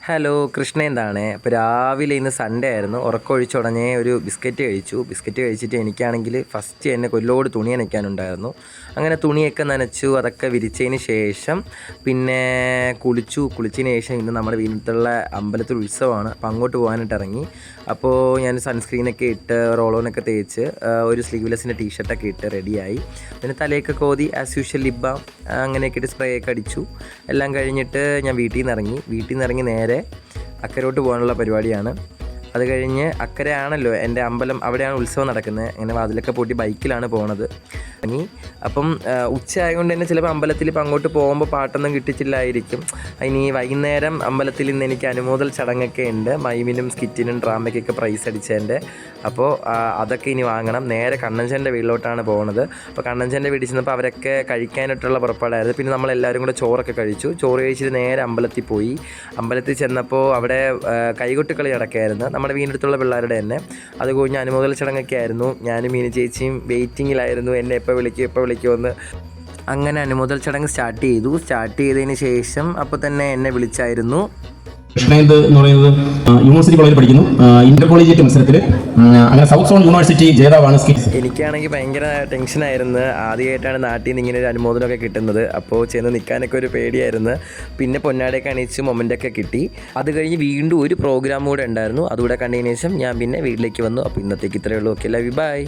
Hello, കൃഷ്ണേന്താണ്. അപ്പോൾ രാവിലെ ഇന്ന് സൺഡേ ആയിരുന്നു. ഉറക്കമൊഴിച്ചുടനെ ഒരു ബിസ്ക്കറ്റ് കഴിച്ചു. ബിസ്ക്കറ്റ് കഴിച്ചിട്ട് എനിക്കാണെങ്കിൽ ഫസ്റ്റ് തന്നെ കൊല്ലോട് തുണി നനയ്ക്കാനുണ്ടായിരുന്നു. അങ്ങനെ തുണിയൊക്കെ നനച്ചു, അതൊക്കെ വിരിച്ചതിന് ശേഷം പിന്നെ കുളിച്ചതിന് ശേഷം ഇന്ന് നമ്മുടെ വീട്ടിലുള്ള അമ്പലത്തിൽ ഉത്സവമാണ്. അപ്പോൾ അങ്ങോട്ട് പോകാനായിട്ട് ഇറങ്ങി. അപ്പോൾ ഞാൻ സൺസ്ക്രീനൊക്കെ ഇട്ട് റോളോനൊക്കെ തേച്ച് ഒരു സ്ലീവ്ലെസ്സിൻ്റെ ടീഷർട്ടൊക്കെ ഇട്ട് റെഡിയായി. പിന്നെ തലയൊക്കെ കോതി ആസ് യൂഷ്വൽ ലിപ് ബാം അങ്ങനെയൊക്കെ ഇട്ട് സ്പ്രേ ഒക്കെ അടിച്ചു. എല്ലാം കഴിഞ്ഞിട്ട് ഞാൻ വീട്ടിൽ നിന്ന് ഇറങ്ങി നേരെ അക്കരോട്ട് പോകാനുള്ള പരിപാടിയാണ്. അത് കഴിഞ്ഞ് അക്കരയാണല്ലോ എൻ്റെ അമ്പലം, അവിടെയാണ് ഉത്സവം നടക്കുന്നത്. അങ്ങനെ വാതിലൊക്കെ പൂട്ടി ബൈക്കിലാണ് പോണത്. അപ്പം ഉച്ച ആയതുകൊണ്ട് തന്നെ ചിലപ്പോൾ അമ്പലത്തിൽ ഇപ്പം അങ്ങോട്ട് പോകുമ്പോൾ പാട്ടൊന്നും കിട്ടിച്ചില്ലായിരിക്കും. ഇനി വൈകുന്നേരം അമ്പലത്തിൽ ഇന്ന് എനിക്ക് അനുമോദൽ ചടങ്ങൊക്കെ ഉണ്ട്. മൈമിനും സ്കിറ്റിനും ഡ്രാമയ്ക്കൊക്കെ പ്രൈസ് അടിച്ചതിൻ്റെ. അപ്പോൾ അതൊക്കെ ഇനി വാങ്ങണം. നേരെ കണ്ണഞ്ചൻ്റെ വീട്ടിലോട്ടാണ് പോകുന്നത്. അപ്പോൾ കണ്ണഞ്ചൻ്റെ വീട്ടിൽ ചെന്നപ്പോൾ അവരൊക്കെ കഴിക്കാനായിട്ടുള്ള പുറപ്പാടായിരുന്നു. പിന്നെ നമ്മളെല്ലാവരും കൂടെ ചോറൊക്കെ കഴിച്ചു. ചോറ് കഴിച്ചിട്ട് നേരെ അമ്പലത്തിൽ പോയി. അമ്പലത്തിൽ ചെന്നപ്പോൾ അവിടെ കൈകൊട്ടിക്കളി നടക്കുകയായിരുന്നു, നമ്മുടെ വീടിനടുത്തുള്ള പിള്ളേരുടെ തന്നെ. അത് കഴിഞ്ഞ് അനുമോദൽ ചടങ്ങൊക്കെ ആയിരുന്നു. ഞാനും മീനു ചേച്ചിയും വെയിറ്റിങ്ങിലായിരുന്നു, എന്നെ എപ്പോൾ വിളിക്കുമെന്ന്. അങ്ങനെ അനുമോദൽ ചടങ്ങ് സ്റ്റാർട്ട് ചെയ്തതിന് ശേഷം അപ്പോൾ തന്നെ എന്നെ വിളിച്ചായിരുന്നു. കൃഷ്ണേന്ത് എന്ന് പറയുന്നത് യൂണിവേഴ്സിറ്റി കോളേജിൽ പഠിക്കുന്നു. ഇന്റർ കോളേജിയറ്റ് മത്സരത്തിൽ അങ്ങനെ സൗത്ത് സോൺ യൂണിവേഴ്സിറ്റി ജേതാവാണ്. എനിക്കാണെങ്കിൽ ഭയങ്കര ടെൻഷനായിരുന്നു. ആദ്യമായിട്ടാണ് നാട്ടിൽ നിന്ന് ഇങ്ങനെ ഒരു അനുമോദനമൊക്കെ കിട്ടുന്നത്. അപ്പോൾ ചെന്ന് നിൽക്കാനൊക്കെ ഒരു പേടിയായിരുന്നു. പിന്നെ പൊന്നാടയൊക്കെ അണിയിച്ച് മൊമെൻ്റൊക്കെ കിട്ടി. അത് കഴിഞ്ഞ് വീണ്ടും ഒരു പ്രോഗ്രാം കൂടെ ഉണ്ടായിരുന്നു. അതുകൂടെ കണ്ടതിന് ശേഷം ഞാൻ പിന്നെ വീട്ടിലേക്ക് വന്നു. അപ്പോൾ ഇന്നത്തേക്ക് ഇത്രയേ ഉള്ളൂ. Okay, love you, by.